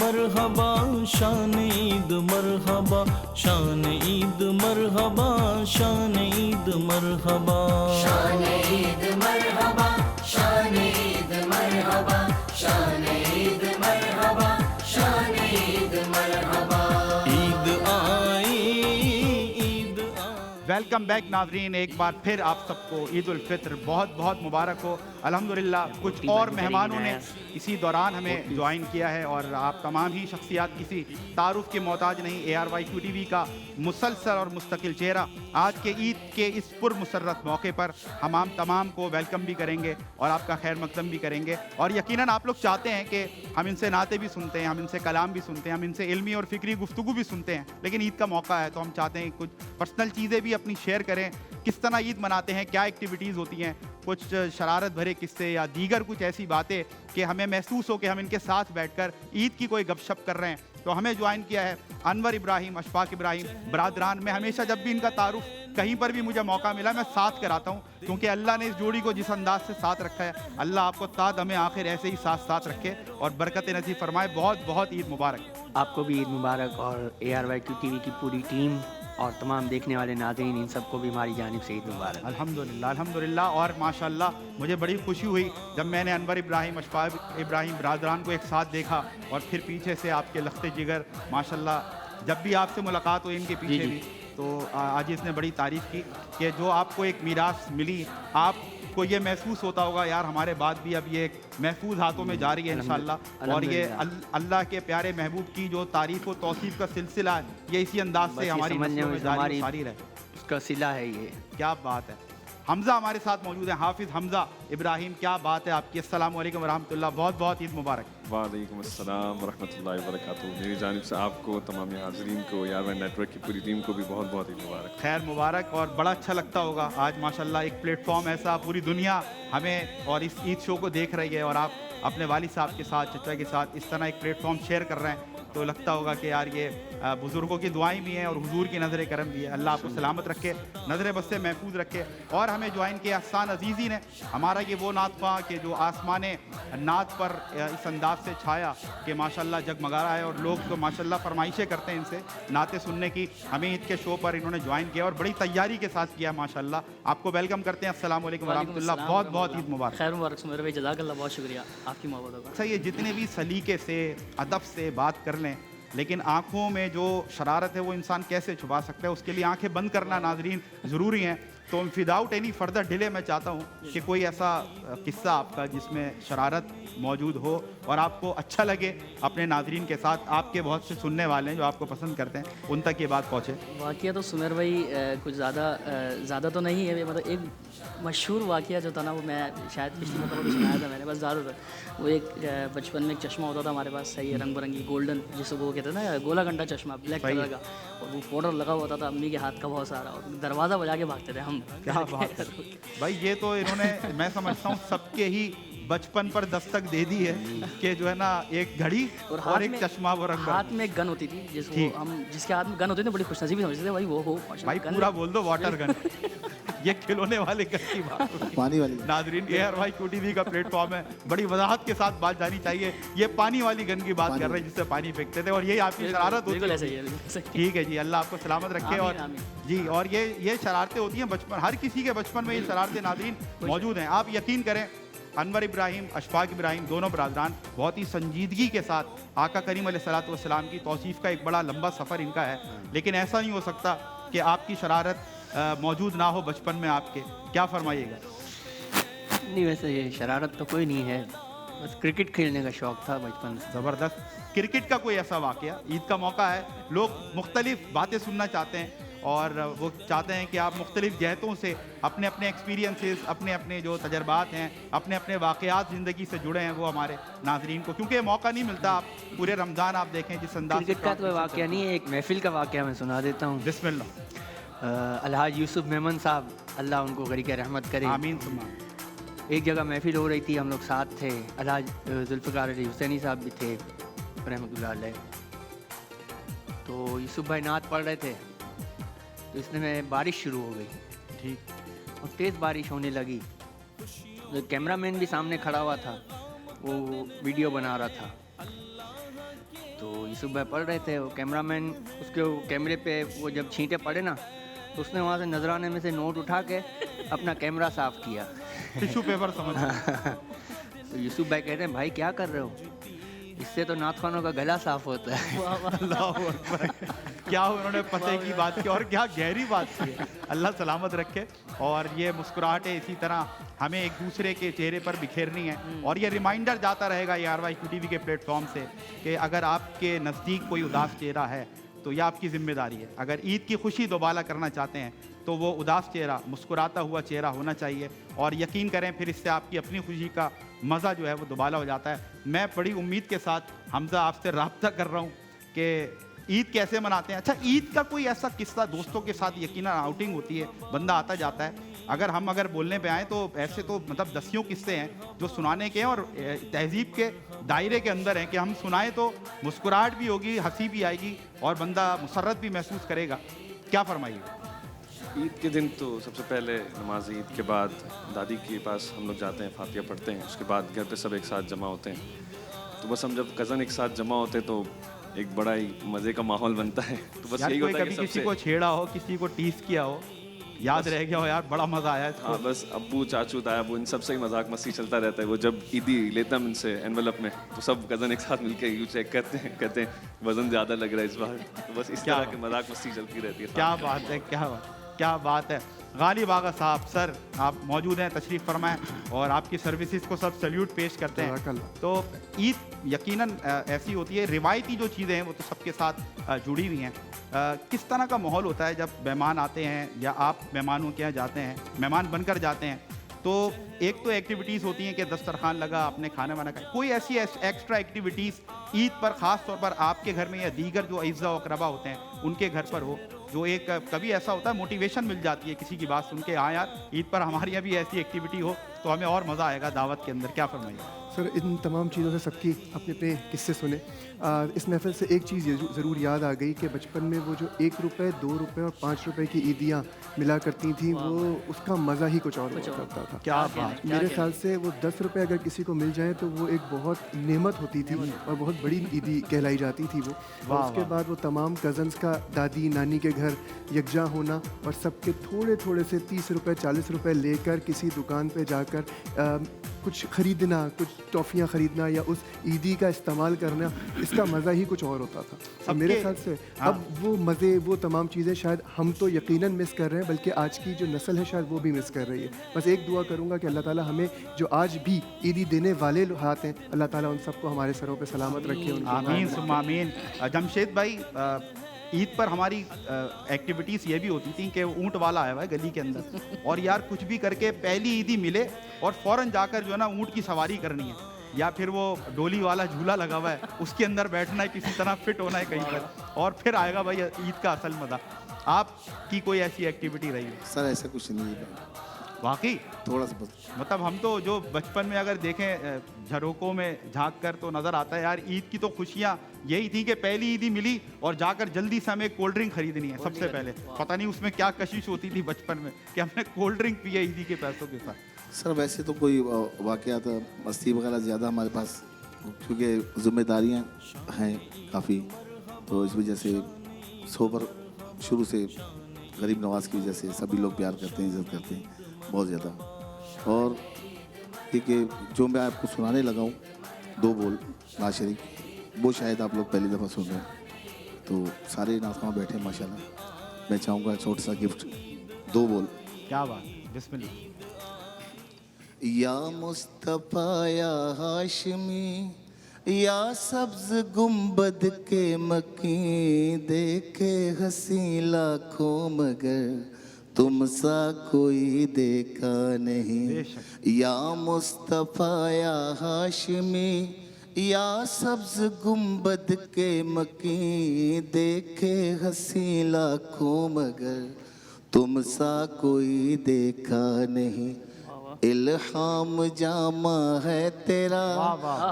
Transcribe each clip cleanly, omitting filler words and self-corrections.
मरहबा शान ईद मरहबा शान ईद मरहबा शान ईद मरहबा शान ईद मरहबा शान ईद मरहबा शान ईद मरहबा शान ईद मरहबा। ईद आई ईद आई। वेलकम बैक नाजरीन, एक बार फिर आप सबको ईद उल फित्र बहुत बहुत मुबारक हो। अल्हम्दुलिल्लाह कुछ और मेहमानों ने इसी दौरान हमें ज्वाइन किया है और आप तमाम ही शख्सियात किसी तारुफ के मोहताज नहीं। ARYQTV का मुसलसल और मुस्तकिल चेहरा आज के ईद के इस पुरमसरत मौके पर हम तमाम को वेलकम भी करेंगे और आपका खैर मकदम भी करेंगे। और यकीनन आप लोग चाहते हैं कि हम इनसे नाते भी सुनते हैं, हम इनसे कलाम भी सुनते हैं, हम इनसे इल्मी और फ़िक्री गुफ्तगू भी सुनते हैं, लेकिन ईद का मौका है तो हम चाहते हैं कुछ पर्सनल चीज़ें भी अपनी शेयर करें। किस तरह ईद मनाते हैं, क्या एक्टिविटीज़ होती हैं, कुछ शरारत भरे किस्से या दीगर कुछ ऐसी बातें कि हमें महसूस हो कि हम इनके साथ बैठकर ईद की कोई गपशप कर रहे हैं। तो हमें ज्वाइन किया है अनवर इब्राहिम, अशफाक इब्राहिम बरादरान। मैं हमेशा जब भी इनका तारुफ कहीं पर भी मुझे मौका मिला मैं साथ कराता हूँ, क्योंकि अल्लाह ने इस जोड़ी को जिस अंदाज से साथ रखा है, अल्लाह आपको ताद हमें आखिर ऐसे ही साथ साथ रखे और बरकत नसीब फरमाए। बहुत बहुत ईद मुबारक। आपको भी ईद मुबारक और ARYQTV की पूरी टीम और तमाम देखने वाले नाज़रीन, इन सबको भी हमारी जानिब से ईद मुबारक। अल्हम्दुलिल्लाह अल्हम्दुलिल्लाह। और माशाल्लाह मुझे बड़ी खुशी हुई जब मैंने अनवर इब्राहिम, अशफाक इब्राहिम बरादरान को एक साथ देखा और फिर पीछे से आपके लख्ते जिगर माशाल्लाह। जब भी आपसे मुलाकात हुई इनके पीछे भी, तो आज इसने बड़ी तारीफ़ की कि जो आपको एक मीरास मिली, आपको ये महसूस होता होगा यार हमारे बाद भी अब ये महफूज हाथों में जा रही है इंशाल्लाह। और ये अल्लाह के प्यारे महबूब की जो तारीफ़ व तौसीफ़ का सिलसिला है, ये इसी अंदाज से हमारी नस्लों में जारी रहे, उसका सिला है ये। क्या बात है। हमज़ा हमारे साथ मौजूद हैं, हाफिज़ हमज़ा इब्राहिम। क्या बात है आपकी। अस्सलाम वालेकुम वरहमतुल्लाह। बहुत बहुत ईद मुबारक। वालेकुम अस्सलाम वरहमतुल्लाहि वबरकातुहू। मेरी जानिब से आपको, तमाम हाज़रीन को, यार नेटवर्क की पूरी टीम को भी बहुत बहुत ईद मुबारक। खैर मुबारक। और बड़ा अच्छा लगता होगा आज माशाल्लाह एक प्लेटफॉर्म ऐसा, पूरी दुनिया हमें और इस ईद शो को देख रही है और आप अपने वालिद साहब के साथ, चचा के साथ इस तरह एक प्लेटफॉर्म शेयर कर रहे हैं, तो लगता होगा कि यार ये बुज़ुर्गों की दुआएं भी हैं और हुजूर की नज़र करम भी है। अल्लाह आपको सलामत रखे, नज़र बस से महफूज रखे। और हमें ज्वाइन किया हसन अजीज़ी ने, हमारा ये वो नात ख्वां कि जो आसमान नात पर इस अंदाज से छाया कि माशाल्लाह जगमगा रहा है और लोग तो माशाल्लाह फरमाइशें करते हैं इनसे नाते सुनने की। हमें ईद के शो पर इन्होंने ज्वाइन किया और बड़ी तैयारी के साथ किया माशाल्लाह। आपको वेलकम करते हैं। अस्सलाम वालेकुम वरहमतुल्लाह। बहुत बहुत ईद मुबारक। खैर मुबारक सुमेर भाई, जज़ाकल्लाह, बहुत शुक्रिया आपकी मोहब्बत का। अच्छा, ये जितने भी सलीके से, अदब से बात कर लें, लेकिन आँखों में जो शरारत है वो इंसान कैसे छुपा सकता है, उसके लिए आंखें बंद करना नाजरीन ज़रूरी हैं। तो विदाउट एनी फर्दर डिले मैं चाहता हूँ कि कोई ऐसा किस्सा आपका जिसमें शरारत मौजूद हो और आपको अच्छा लगे, अपने नाजरीन के साथ, आपके बहुत से सुनने वाले हैं जो आपको पसंद करते हैं, उन तक ये बात पहुँचे। वाक़या तो सुमेर भाई कुछ ज़्यादा तो नहीं है, मतलब एक मशहूर वाक़या जो था ना, वो मैं शायद पिछली मतलब भी सुनाया था मैंने, बस ज़्यादा वो एक बचपन में एक चश्मा होता था हमारे पास, सही रंग बिरंगी गोल्डन, जिसको वो कहते हैं ना गोला घंटा चश्मा, ब्लैक कलर का, और वो पाउडर लगा हुआ था अम्मी के हाथ का बहुत सारा, और दरवाज़ा बजा के भागते थे हम। क्या बात है भाई, ये तो इन्होंने मैं समझता हूँ सबके ही बचपन पर दस्तक दे दी है कि जो है ना एक घड़ी और एक चश्मा, वो रंग हाथ में एक गन होती थी जिसके हाथ में गन होती थी, बड़ी खुशनसीबी समझते थे भाई वो हो भाई, पूरा बोल दो वाटर गन। ये खिलौने वाले गन की बात पानी वाली। नाजरीन, ARYQTV का प्लेटफॉर्म है, बड़ी वजाहत के साथ बात जानी चाहिए। ये पानी वाली गन की बात कर रहे हैं जिससे पानी फेंकते थे, और यही आपकी शरारत होती है। ठीक है जी, अल्लाह आपको सलामत रखे। और जी, और ये शरारतें होती हैं बचपन, हर किसी के बचपन में ये शरारतें नाजरीन मौजूद हैं। आप यकीन करें, अनवर इब्राहिम, अशफाक इब्राहिम, दोनों बरादरान बहुत ही संजीदगी के साथ आका करीम अलैहिस्सलातु वस्सलाम की तौसीफ़ का एक बड़ा लंबा सफ़र इनका है, लेकिन ऐसा नहीं हो सकता कि आपकी शरारत मौजूद ना हो बचपन में आपके। क्या फरमाइएगा। नहीं, वैसे ये शरारत तो कोई नहीं है, बस क्रिकेट खेलने का शौक़ था बचपन से। ज़बरदस्त। क्रिकेट का कोई ऐसा वाक़या, ईद का मौका है, लोग मुख्तलिफ़ बातें सुनना चाहते हैं और वो चाहते हैं कि आप मुख्तलिफ़ जहतों से अपने अपने एक्सपीरियंसेस, अपने अपने जो तजर्बात हैं, अपने अपने वाक़यात ज़िंदगी से जुड़े हैं, वो हमारे नाजरीन को, क्योंकि मौका नहीं मिलता। आप पूरे रमज़ान आप देखें जिस अंदाज़। क्रिकेट का कोई वाक़या नहीं है, एक महफिल का वाक़या मैं सुना देता हूँ। बिस्मिल्लाह। अलहाज यूसुफ मेमन साहब, अल्लाह उनको गरीक़ रहमत करे, आमीन सुमा। एक जगह महफिल हो रही थी, हम लोग साथ थे, अलहाज जुल्फ़िकार अली हुसैनी साहब भी थे रहमतुल्लाह अलैह। तो यूसुफ भाई नात पढ़ रहे थे, तो इसने में बारिश शुरू हो गई, ठीक, और तेज़ बारिश होने लगी। तो कैमरामैन भी सामने खड़ा हुआ था, वो वीडियो बना रहा था। तो यूसुफ भाई पढ़ रहे थे, वो कैमरामैन उसके वो कैमरे पे वो जब छींटे पड़े ना, तो उसने वहाँ से नजराने में से नोट उठा के अपना कैमरा साफ किया। टिश्यू पेपर समझ तो यूसुफ भाई कहते हैं भाई क्या कर रहे हो, इससे तो नाथखानों का गला साफ होता है। अल्लाह अकबर। क्या उन्होंने पते की बात की और क्या गहरी बात की है। अल्लाह सलामत रखे। और ये मुस्कुराहटें इसी तरह हमें एक दूसरे के चेहरे पर बिखेरनी है और ये रिमाइंडर जाता रहेगा यारवा QTV के प्लेटफॉर्म से कि अगर आपके नज़दीक कोई उदास चेहरा है तो यह आपकी जिम्मेदारी है। अगर ईद की खुशी दोबाला करना चाहते हैं तो वो उदास चेहरा, मुस्कुराता हुआ चेहरा होना चाहिए और यकीन करें फिर इससे आपकी अपनी खुशी का मज़ा जो है वो दोबाला हो जाता है। मैं बड़ी उम्मीद के साथ हमज़ा आपसे राब्ता कर रहा हूँ कि ईद कैसे मनाते हैं। अच्छा, ईद का कोई ऐसा किस्सा दोस्तों के साथ यकीनन आउटिंग होती है, बंदा आता जाता है, अगर बोलने पे आए तो ऐसे तो मतलब दसियों किस्से हैं जो सुनाने के हैं और तहजीब के दायरे के अंदर हैं कि हम सुनाएं तो मुस्कुराहट भी होगी, हंसी भी आएगी और बंदा मुसर्रत भी महसूस करेगा। क्या फरमाइए? ईद के दिन तो सबसे पहले नमाज ईद के बाद दादी के पास हम लोग जाते हैं, फातिया पढ़ते हैं, उसके बाद घर पे सब एक साथ जमा होते हैं। तो बस हम जब कज़न एक साथ जमा होते हैं तो एक बड़ा ही मज़े का माहौल बनता है। तो बस यार यही कोई होता है कभी कि किसी सबसे को छेड़ा हो, किसी को टीस किया हो, याद रह गया हो यार बड़ा मज़ा आया इसको। हाँ, बस अब्बू चाचू ताया वो इन सब से ही मजाक मस्ती चलता रहता है। वो जब ईदी लेता हम इनसे एनवेलप में तो सब कज़न एक साथ मिलकर यू चेक करते हैं, कहते हैं वज़न ज़्यादा लग रहा है इस बार। तो बस इस तरह की मजाक मस्ती चलती रहती है। क्या बात है, क्या बात है। गालिब आगा साहब सर आप मौजूद हैं, तशरीफ़ फरमाएं और आपकी सर्विसेज को सब सल्यूट पेश करते हैं। तो ईद यकीनन ऐसी होती है, रिवायती जो चीज़ें हैं वो तो सबके साथ जुड़ी हुई हैं। किस तरह का माहौल होता है जब मेहमान आते हैं या आप मेहमानों के यहाँ जाते हैं, मेहमान बनकर जाते हैं? तो एक तो एक्टिविटीज़ होती हैं कि दस्तरखान लगा, आपने खाना वाना खाया, कोई ऐसी एक्स्ट्रा एक्टिविटीज़ ईद पर ख़ास तौर पर आपके घर में या दीगर जो अइज़्ज़ा व अक़रबा होते हैं उनके घर पर हो, जो एक कभी ऐसा होता है मोटिवेशन मिल जाती है किसी की बात सुन के, हाँ यार ईद पर हमारे यहाँ भी ऐसी एक्टिविटी हो तो हमें और मज़ा आएगा दावत के अंदर। क्या फरमाइए? सर इन तमाम चीज़ों से सबकी अपने अपने किस्से सुने। इस महफिल से एक चीज़ ज़रूर याद आ गई कि बचपन में वो जो 1 रुपये, 2 रुपये और 5 रुपये की ईदियाँ मिला करती थी, वो उसका मज़ा ही कुछ और हुआ करता था। क्या बात। मेरे ख्याल से वो 10 रुपये अगर किसी को मिल जाए तो वो एक बहुत नेमत होती थी और बहुत बड़ी ईदी कहलाई जाती थी वो। और उसके बाद वो तमाम कज़न्स का दादी नानी के घर यकजा होना और सबके थोड़े थोड़े से 30 रुपये 40 रुपये लेकर किसी दुकान पे जाकर कुछ ख़रीदना, कुछ टॉफ़ियाँ ख़रीदना या उस ईदी का इस्तेमाल करना, इसका मज़ा ही कुछ और होता था। और मेरे ख्याल से अब वो मज़े, वो तमाम चीज़ें शायद हम तो यकीनन मिस कर रहे हैं, बल्कि आज की जो नस्ल है शायद वो भी मिस कर रही है। बस एक दुआ करूँगा कि अल्लाह ताला हमें जो आज भी ईदी देने वाले हाथ हैं, अल्लाह ताला उन सबको हमारे सरों पे सलामत रखे। आमीन सुम्मा आमीन। जमशेद भाई, ईद पर हमारी एक्टिविटीज़ ये भी होती थी कि ऊँट वाला आया हुआ है गली के अंदर और यार कुछ भी करके पहली ईदी मिले और फ़ौरन जाकर जो है ना ऊँट की सवारी करनी है, या फिर वो डोली वाला झूला लगा हुआ है उसके अंदर बैठना है, किसी तरह फिट होना है कहीं पर, और फिर आएगा भाई ईद का असल मज़ा। आपकी कोई ऐसी एक्टिविटी रही है? सर ऐसा कुछ नहीं है वाकई थोड़ा सा बस। मतलब हम तो जो बचपन में अगर देखें झरोकों में झांक कर तो नज़र आता है यार ईद की तो खुशियाँ यही थी कि पहली ईदी मिली और जाकर जल्दी से हमें कोल्ड ड्रिंक खरीदनी है सबसे पहले। पता नहीं उसमें क्या कशिश होती थी बचपन में कि हमने कोल्ड ड्रिंक पिया ईदी के पैसों के साथ। सर वैसे तो कोई वाक़यात मस्ती वगैरह ज़्यादा हमारे पास, क्योंकि ज़िम्मेदारियाँ हैं काफ़ी, तो इस वजह से सोबर शुरू से गरीब नवाज की वजह से सभी लोग प्यार करते हैं, इज़्ज़त करते हैं बहुत ज़्यादा। और ठीक है, जो मैं आपको सुनाने लगा हूँ 2 बोल नाज़ शरीफ, वो शायद आप लोग पहली दफ़ा सुन रहे हैं, तो सारे नाज़ बैठे हैं माशाल्लाह। मैं चाहूँगा छोटा सा गिफ्ट, 2 बोल। क्या बात, बिस्मिल्लाह। या मुस्तफ़ा या हाशमी या सब्ज़ गुंबद के मकी, देखे हसी लाखों मगर तुम सा कोई देखा नहीं। या मुस्तफ़ा या हाशमी या सब्ज़ गुंबद के मकी, देखे हसी लाखों मगर तुम सा कोई देखा नहीं। इल्हाम जामा है तेरा,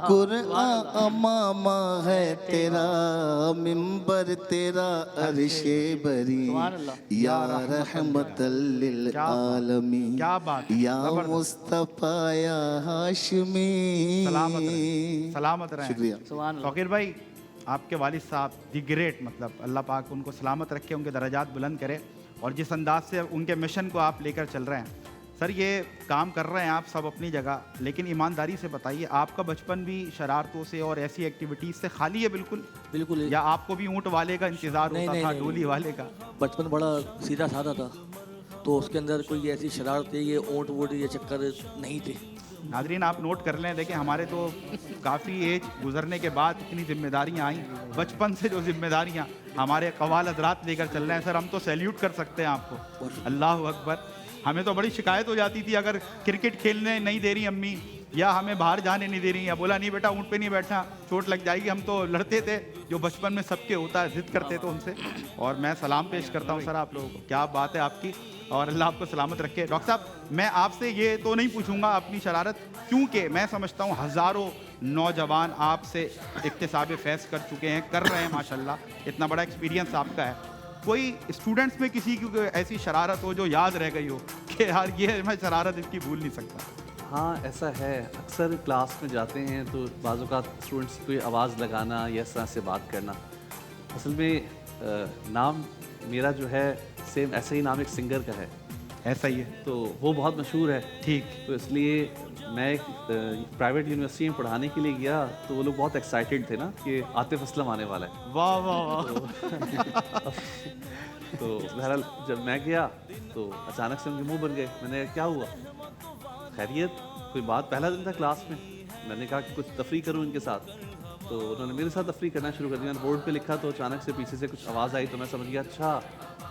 कुरआन अमामा है तेरा, मिंबर तेरा अर्शे बरी, या रहमतल लिल आलमीन, या मुस्तफ़ा या हाशमी। सलामत रहें। शुक्रिया। फ़कीर भाई, आपके वालिद साहब दी ग्रेट, मतलब अल्लाह पाक उनको सलामत रखे, उनके दर्जात बुलंद करे, और जिस अंदाज से उनके मिशन को आप लेकर चल रहे हैं सर, ये काम कर रहे हैं आप सब अपनी जगह, लेकिन ईमानदारी से बताइए आपका बचपन भी शरारतों से और ऐसी एक्टिविटीज़ से खाली है बिल्कुल? बिल्कुल। या आपको भी ऊँट वाले का इंतज़ार होता था, डोली वाले का? बचपन बड़ा सीधा साधा था, तो उसके अंदर कोई ऐसी शरारत ये ऊँट वूट ये चक्कर नहीं थे। नाज़रीन आप नोट कर लें, देखिए हमारे तो काफ़ी एज गुजरने के बाद इतनी जिम्मेदारियां आई, बचपन से जो जिम्मेदारियां हमारे कवाल हजरात लेकर चल रहे हैं सर, हम तो सैल्यूट कर सकते हैं आपको। अल्लाह अकबर। हमें तो बड़ी शिकायत हो जाती थी अगर क्रिकेट खेलने नहीं दे रही अम्मी, या हमें बाहर जाने नहीं दे रही, या बोला नहीं बेटा ऊँट पे नहीं बैठना, चोट लग जाएगी, हम तो लड़ते थे, जो बचपन में सबके होता है, जिद करते थे उनसे। और मैं सलाम पेश करता हूँ सर आप लोगों को, क्या बात है आपकी, और अल्लाह आपको सलामत रखे। डॉक्टर साहब मैं आपसे ये तो नहीं पूछूंगा अपनी शरारत, क्योंकि मैं समझता हूँ हज़ारों नौजवान आपसे इक्तिसाब फैज़ कर चुके हैं, कर रहे हैं माशाल्लाह, इतना बड़ा एक्सपीरियंस आपका है। कोई स्टूडेंट्स में किसी की ऐसी शरारत हो जो याद रह गई हो कि यार ये मैं शरारत इसकी भूल नहीं सकता? हाँ ऐसा है, अक्सर क्लास में जाते हैं तो बाज़ औक़ात स्टूडेंट्स कोई आवाज़ लगाना या इस तरह से बात करना। असल में नाम मेरा जो है सेम ऐसा ही नाम एक सिंगर का है। ऐसा ही है? तो वो बहुत मशहूर है। ठीक। तो इसलिए मैं एक प्राइवेट यूनिवर्सिटी में पढ़ाने के लिए गया, तो वो लोग बहुत एक्साइटेड थे ना कि आतिफ असलम आने वाला है। वाह वाह वाह। तो बहरहाल जब मैं गया तो अचानक से उनके मुंह बन गए। मैंने कहा क्या हुआ, खैरियत, कोई बात? पहला दिन था क्लास में, मैंने कहा कि कुछ तफरी करूँ इनके साथ, तो उन्होंने मेरे साथ तफरी करना शुरू कर दिया। मैंने बोर्ड पे लिखा तो अचानक से पीछे से कुछ आवाज़ आई, तो मैं समझ गया अच्छा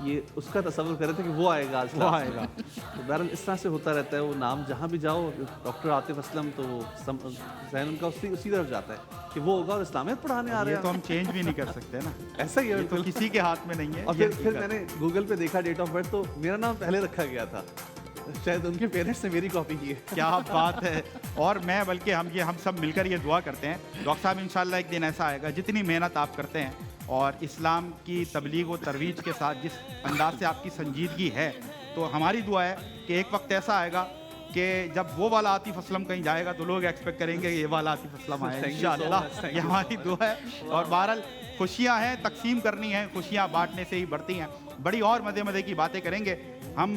ये उसका तस्वुर कर रहे थे कि वो आएगा आज, वो आएगा। तो बहरहाल इस तरह से होता रहता है, वो नाम जहाँ भी जाओ डॉक्टर आतिफ असलम, तो जहन उनका उसी तरफ जाता है कि वो होगा और इस्लामियत पढ़ाने आ रहे हैं। तो हम चेंज भी नहीं कर सकते ना, ऐसा ही है, तो किसी के हाथ में नहीं है। और फिर मैंने गूगल पे देखा डेट ऑफ बर्थ, तो मेरा नाम पहले रखा गया था, शायद उनके पेरेंट्स ने मेरी कॉपी की है। क्या बात है। और मैं बल्कि हम सब मिलकर ये दुआ करते हैं डॉक्टर साहब, इंशाल्लाह एक दिन ऐसा आएगा, जितनी मेहनत आप करते हैं और इस्लाम की तबलीग व तरवीज के साथ जिस अंदाज से आपकी संजीदगी है, तो हमारी दुआ है कि एक वक्त ऐसा आएगा कि जब वो वाला आतिफ असलम कहीं जाएगा तो लोग एक्सपेक्ट करेंगे ये वाला आतिफ असलम आएगा इंशाअल्लाह। ये हमारी दुआ है। और बहरहाल खुशियाँ हैं, तकसीम करनी है, खुशियाँ बांटने से ही बढ़ती हैं। बड़ी और मज़े मज़े की बातें करेंगे। हम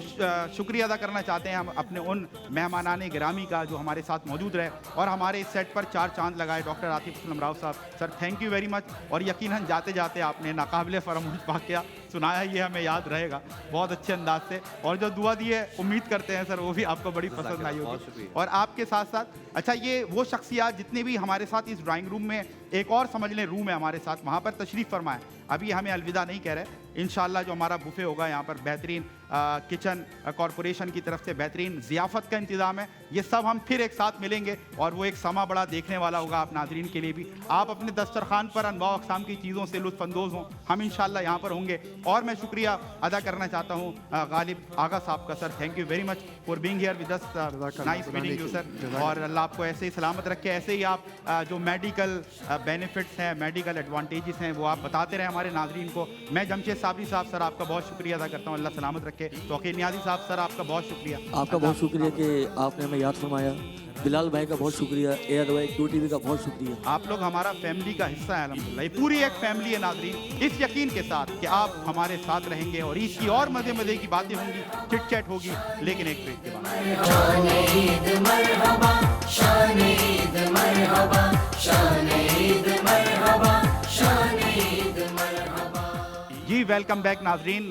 शुक्रिया अदा करना चाहते हैं हम अपने उन मेहमानाने गिरामी का जो हमारे साथ मौजूद रहे और हमारे इस सेट पर 4 चांद लगाए, डॉक्टर आतिफ असलम राव साहब। Sir thank you very much. और यकीनन जाते जाते आपने नाकाबिले फरामोश वाक़या सुनाया, ये हमें याद रहेगा बहुत अच्छे अंदाज से। और जो दुआ दी है उम्मीद करते हैं सर वो भी आपको बड़ी पसंद आई होगी। और आपके साथ साथ अच्छा ये वो शख्सियात जितने भी हमारे साथ इस ड्राइंग रूम में, एक और समझ लें रूम है हमारे साथ, वहाँ पर तशरीफ़ फरमाएं। अभी हमें अलविदा नहीं कह रहे, इंशाल्लाह जो हमारा बुफे होगा यहाँ पर बेहतरीन किचन कॉरपोरेशन की तरफ से बेहतरीन ज़ियाफ़त का इंतज़ाम है। ये सब हम फिर एक साथ मिलेंगे और वो एक समा बड़ा देखने वाला होगा आप नाज़रीन के लिए भी। आप अपने दस्तरखान पर अनवा अक़साम की चीज़ों से लुत्फ़अंदोज़ हों, हम इंशाल्लाह यहाँ पर होंगे। और मैं शुक्रिया अदा करना चाहता हूँ गालिब आगा साहब का। Sir thank you very much for being here with us, nice meeting you sir. और अल्लाह आपको ऐसे ही सलामत रखे, ऐसे ही आप जो मेडिकल बेनिफिट्स हैं, मेडिकल एडवांटेजेस हैं, वो आप बताते रहें हमारे नाज़रीन को। मैं जमशेद साबरी साहब सर आपका बहुत शुक्रिया अदा करता हूँ, अल्लाह सलामत रखे। तौकीर नियाज़ी साहब सर आपका बहुत शुक्रिया। आपका बहुत शुक्रिया कि आपने हमें याद फरमाया। बिलाल भाई का बहुत शुक्रिया, एयर वाई QTV का बहुत शुक्रिया। आप लोग हमारा फैमिली का हिस्सा है अल्हम्दुलिल्लाह, ये पूरी एक फैमिली है नाज़रीन। इस यकीन के साथ कि आप हमारे साथ रहेंगे और ईद की और मज़े मज़े की बातें होंगी, चिट चैट होगी, लेकिन एक ब्रेक के बाद। शान ईद मरहबा, शान ईद मरहबा, शान ईद मरहबा, शान ईद मरहबा। जी वेलकम बैक नाजरीन।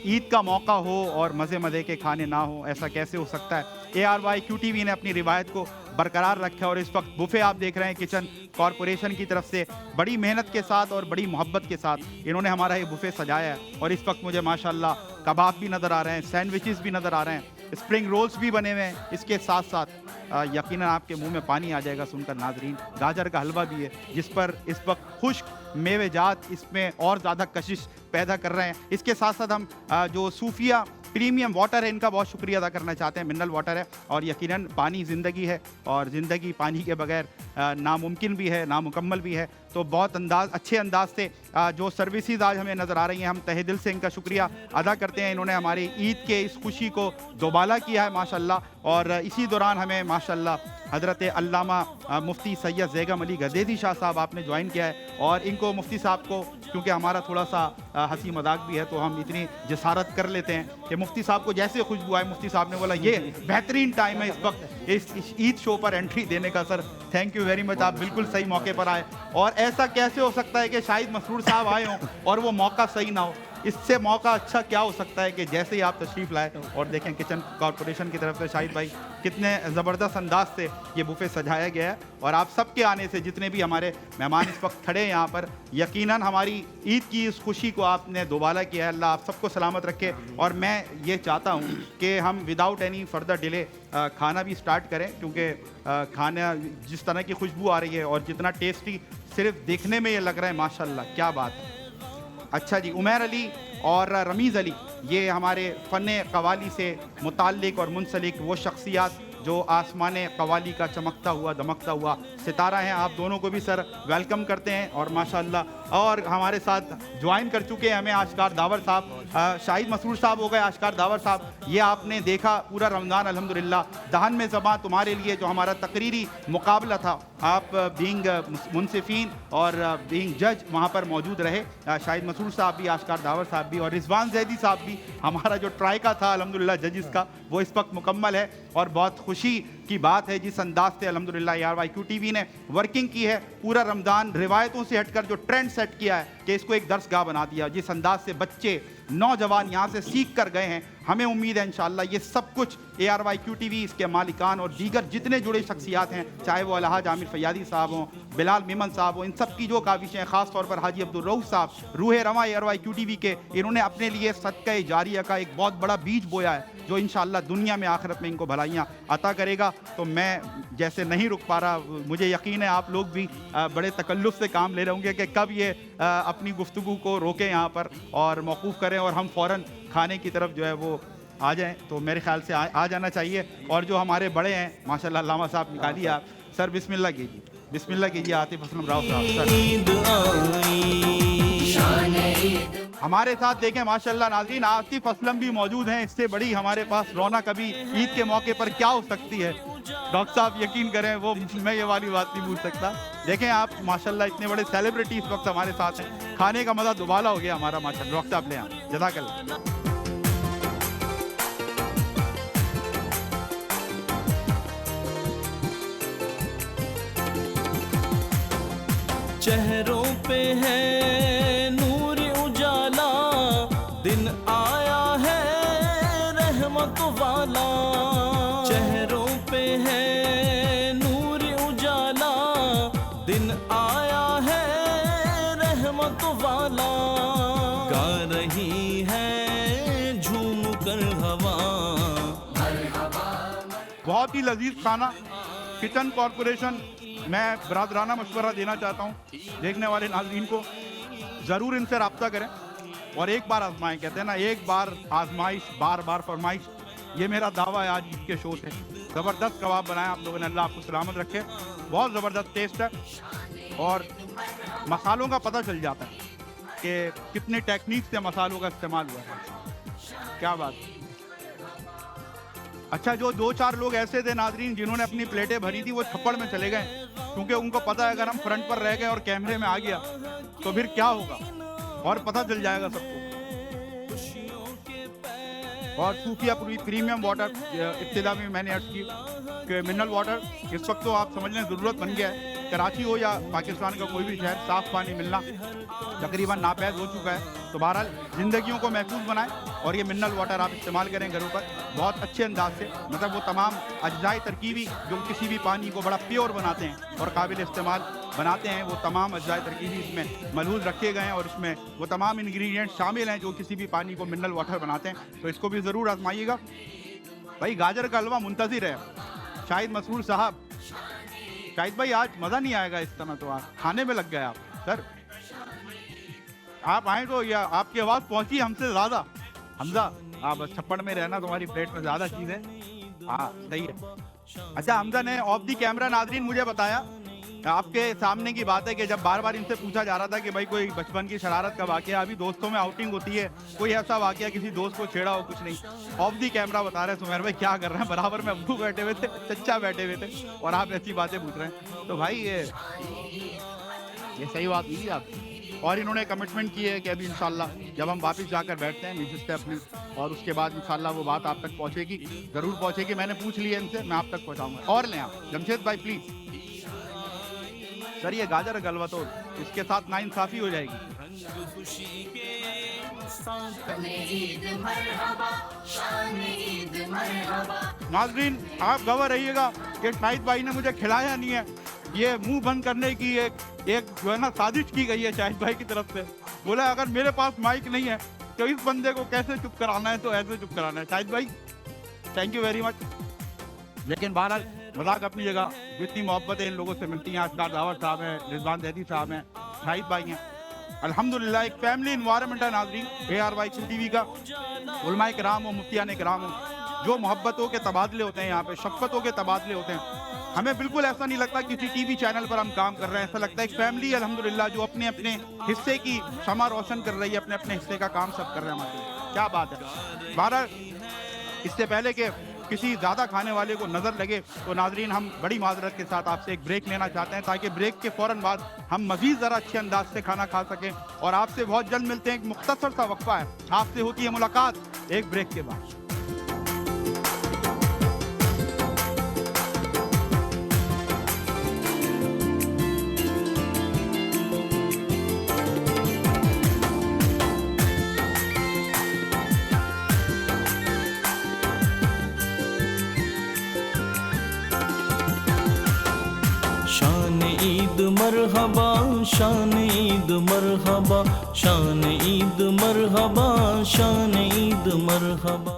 ईद का मौका हो और मज़े मज़े के खाने ना हो, ऐसा कैसे हो सकता है। ARY QTV ने अपनी रिवायत को बरकरार रखा और इस वक्त बुफे आप देख रहे हैं किचन कॉरपोरेशन की तरफ से बड़ी मेहनत के साथ और बड़ी मोहब्बत के साथ इन्होंने हमारा ये बुफे सजाया है। और इस वक्त मुझे माशाल्लाह कबाब भी नज़र आ रहे हैं, सैंडविचेस भी नज़र आ रहे हैं, स्प्रिंग रोल्स भी बने हुए हैं। इसके साथ साथ यकीनन आपके मुंह में पानी आ जाएगा सुनकर नाजरीन, गाजर का हलवा भी है जिस पर इस वक्त खुश्क मेवे जात इसमें और ज़्यादा कशिश पैदा कर रहे हैं। इसके साथ साथ हम जो सूफिया प्रीमियम वाटर है, इनका बहुत शुक्रिया अदा करना चाहते हैं। मिनरल वाटर है और यकीनन पानी ज़िंदगी है और ज़िंदगी पानी के बगैर नामुमकिन भी है, नामुकम्मल भी है। तो बहुत अच्छे अंदाज से जो सर्विसेज आज हमें नज़र आ रही हैं, हम तहे दिल से इनका शुक्रिया अदा करते हैं। इन्होंने हमारी ईद के इस खुशी को दोबाला किया है माशाल्लाह। और इसी दौरान हमें माशाल्लाह हज़रत अल्लामा मुफ्ती सैयद ज़ैगम अली गदेदी शाह साहब आपने ज्वाइन किया है। और इनको मुफ्ती साहब को, क्योंकि हमारा थोड़ा सा हंसी मजाक भी है, तो हम इतनी जसारत कर लेते हैं कि मुफ्ती साहब को जैसे खुशबू आए, मुफ्ती साहब ने बोला ये बेहतरीन टाइम है इस वक्त इस ईद शो पर एंट्री देने का। Sir thank you very much, आप बिल्कुल सही मौके पर आए। और ऐसा कैसे हो सकता है कि शाहिद मसरूर साहब आए हों और वो मौका सही ना हो? इससे मौका अच्छा क्या हो सकता है कि जैसे ही आप तशरीफ़ लाए और देखें किचन कॉरपोरेशन की तरफ से शाहिद भाई कितने ज़बरदस्त अंदाज से ये बुफे सजाया गया है। और आप सबके आने से जितने भी हमारे मेहमान इस वक्त खड़े हैं यहाँ पर, यकीनन हमारी ईद की इस खुशी को आपने दोबाला किया है। अल्लाह आप सबको सलामत रखे। और मैं ये चाहता हूँ कि हम विदाउट एनी फर्दर डिले खाना भी स्टार्ट करें, क्योंकि खाना जिस तरह की खुशबू आ रही है और जितना टेस्टी सिर्फ देखने में ये लग रहा है, माशाल्लाह क्या बात है। अच्छा जी, उमैर अली और रमीज़ अली ये हमारे फ़न कवाली से मुताल्लिक़ और मुंसलिक वो शख्सियात जो आसमान कवाली का चमकता हुआ दमकता हुआ सितारा हैं। आप दोनों को भी सर वेलकम करते हैं और माशाल्लाह। और हमारे साथ ज्वाइन कर चुके हैं हमें आशकार दावर साहब, शाहिद मसरूर साहब हो गए, आशकार दावर साहब। ये आपने देखा पूरा रमज़ान अल्हम्दुलिल्लाह दहन में ज़बां तुम्हारे लिए जो हमारा तकरीरी मुकाबला था, आप बीइंग मुनसिफीन और बीइंग जज वहाँ पर मौजूद रहे। शाहिद मसरूर साहब भी, आशकार दावर साहब भी और रिजवान जैदी साहब भी। हमारा जो ट्राइका था अल्हम्दुलिल्लाह जजिस का, वो इस वक्त मुकम्मल है। और बहुत खुशी की बात है जिस अंदाज से अल्हम्दुलिल्लाह ARYQ TV ने वर्किंग की है पूरा रमज़ान, रिवायतों से हटकर जो ट्रेंड सेट किया है कि इसको एक दर्सगाह बना दिया, जिस अंदाज से बच्चे नौजवान यहाँ से सीख कर गए हैं, हमें उम्मीद है इंशाअल्लाह ये सब कुछ ARYQ TV, इसके मालिकान और दीगर जितने जुड़े शख्सियात हैं, चाहे वो अलहाज आमिर फैयादी साहब हों, बिलाल मेमन साहब हों, इन सब की जो काविशें हैं, ख़ास तौर पर हाजी अब्दुल रऊफ़ साहब, रूह रवा ARYQ TV के, इन्होंने अपने लिए सदका जारिया का एक बहुत बड़ा बीज बोया है जो इंशाअल्लाह दुनिया में आखिरत में इनको भलाइयाँ अता करेगा। तो मैं जैसे नहीं रुक पा रहा, मुझे यकीन है आप लोग भी बड़े तकल्लुफ़ से काम ले रहे होंगे कि कब ये अपनी गुफ्तगू को रोकें यहाँ पर और मौकूफ़ करें और हम फ़ौरन खाने की तरफ जो है वो आ जाएं। तो मेरे ख्याल से आ जाना चाहिए। और जो हमारे बड़े हैं माशाल्लाह, अल्लामा साहब निकालिए आप सर, बिस्मिल्लाह कीजिए, बिस्मिल्लाह कीजिए। आतिफ असलम राव साहब सर हमारे साथ देखें माशाल्लाह नाज़रीन, आतिफ असलम भी मौजूद हैं। इससे बड़ी हमारे पास रौनक अभी ईद के मौके पर क्या हो सकती है? डॉक्टर साहब यकीन करें, वो मैं ये वाली बात नहीं पूछ सकता। देखें आप माशाल्लाह इतने बड़े सेलिब्रिटी इस वक्त हमारे साथ हैं, खाने का मज़ा दुबाला हो गया हमारा माशाल्लाह। डॉक्टर साहब ले आए, जज़ाकल्लाह। चेहरों पे है नूर उजाला, दिन आया है रहमत वाला। चेहरों पे है नूर उजाला, दिन आया है रहमत वाला। गा रही है झूम कर हवा। बहुत ही लजीज खाना किचन कॉरपोरेशन, मैं बरादराना मशवरा देना चाहता हूँ देखने वाले नाज़रीन को, ज़रूर इनसे रब्ता करें और एक बार आजमाएं। कहते हैं ना, एक बार आजमाइश बार बार फरमाइश। ये मेरा दावा है आज इसके शो से। ज़बरदस्त कबाब बनाए आप लोगों ने, अल्लाह आपको सलामत रखे। बहुत ज़बरदस्त टेस्ट है और मसालों का पता चल जाता है कि कितने टेक्निक से मसालों का इस्तेमाल हुआ है। क्या बात। अच्छा, जो 2-4 लोग ऐसे थे नाजरीन जिन्होंने अपनी प्लेटें भरी थी, वो थप्पड़ में चले गए, क्योंकि उनको पता है अगर हम फ्रंट पर रह गए और कैमरे में आ गया तो फिर क्या होगा और पता चल जाएगा सबको। और सूफिया प्रीमियम वाटर, इब्तिदा में मैंने अर्ज की कि मिनरल वाटर इस वक्त तो आप समझ लें ज़रूरत बन गया है। कराची हो या पाकिस्तान का कोई भी शहर, साफ़ पानी मिलना तकरीबन नापैद हो चुका है। तो बहरहाल ज़िंदगियों को महफूज बनाएं और ये मिनरल वाटर आप इस्तेमाल करें घरों पर बहुत अच्छे अंदाज से। मतलब वो तमाम अज्जाए तरकीबी जो किसी भी पानी को बड़ा प्योर बनाते हैं और काबिल इस्तेमाल बनाते हैं, वो तमाम अज्जाए तरकीबी इसमें मलहूज़ रखे गए हैं और इसमें वो तमाम इंग्रेडिएंट शामिल हैं जो किसी भी पानी को मिनरल वाटर बनाते हैं। तो इसको भी ज़रूर आजमाइएगा। भाई गाजर का हलवा मुंतज़िर है शाहिद मसरूर साहब। शाहिद भाई आज मज़ा नहीं आएगा इस तरह, तो आप खाने में लग गए आप सर। आप आए तो या आपकी आवाज़ पहुंची हमसे ज़्यादा। हमजा हाँ बस छप्पड़ में रहना, तुम्हारी प्लेट में ज़्यादा चीज़ है। हाँ सही है। अच्छा हमजा ने ऑफ दी कैमरा नाजरीन मुझे बताया, आपके सामने की बात है कि जब बार बार इनसे पूछा जा रहा था कि भाई कोई बचपन की शरारत का वाकया, अभी दोस्तों में आउटिंग होती है, कोई ऐसा वाकया किसी दोस्त को छेड़ा हो, कुछ नहीं। ऑफ दी कैमरा बता रहे हैं सुमेर भाई क्या कर रहे हैं, बराबर में अब्बू बैठे हुए थे, चच्चा बैठे हुए थे और आप ऐसी बातें पूछ रहे हैं। तो भाई ये सही बात नहीं आप। और इन्होंने कमिटमेंट की है कि अभी इंशाल्लाह जब हम वापस जाकर बैठते हैं मिसेस से अपनी, और उसके बाद इंशाल्लाह वो बात आप तक पहुंचेगी, ज़रूर पहुंचेगी। मैंने पूछ लिया इनसे, मैं आप तक पहुंचाऊंगा। और लें आप जमशेद भाई प्लीज़। सर ये गाजर का हलवा तो इसके साथ नाइंसाफ़ी हो जाएगी। नाज़रीन आप गवाह रहिएगा कि शाहिद भाई ने मुझे खिलाया नहीं है, ये मुंह बंद करने की एक जो है ना साजिश की गई है शाहिद भाई की तरफ से। बोला अगर मेरे पास माइक नहीं है तो इस बंदे को कैसे चुप कराना है, तो ऐसे चुप कराना है। शाहिद भाई थैंक यू वेरी मच। लेकिन बहरहाल मजाक अपनी जगह, जितनी मोहब्बतें इन लोगों से मिलती हैं, असगार दावर साहब हैं, रिजवान ज़ैदी साहब हैं, शाहिद भाई हैं, अल्हम्दुलिल्लाह एक फैमिली इन्वायरमेंट है नाज़रीन ARY TV का। उलमाए किराम हो, मुफ्तियान किराम हो, जो मोहब्बतों के तबादले होते हैं यहाँ पे, शफ़क़तों के तबादले होते हैं। हमें बिल्कुल ऐसा नहीं लगता किसी TV चैनल पर हम काम कर रहे हैं, ऐसा लगता है एक फैमिली अल्हम्दुलिल्लाह जो अपने अपने हिस्से की शमा रोशन कर रही है, अपने अपने हिस्से का काम सब कर रहे हैं हमारे। क्या बात है। 12 इससे पहले कि किसी ज़्यादा खाने वाले को नज़र लगे तो नाजरीन हम बड़ी माजरत के साथ आपसे एक ब्रेक लेना चाहते हैं, ताकि ब्रेक के फ़ौरन बाद हम मज़ीद ज़रा अच्छे अंदाज से खाना खा सकें। और आपसे बहुत जल्द मिलते हैं, एक मुख्तसर सा वक्फा है, आपसे होती है मुलाकात एक ब्रेक के बाद। शान ईद मरहबा, शान ईद मरहबा, शान ईद मरहबा, शान ईद मरहबा।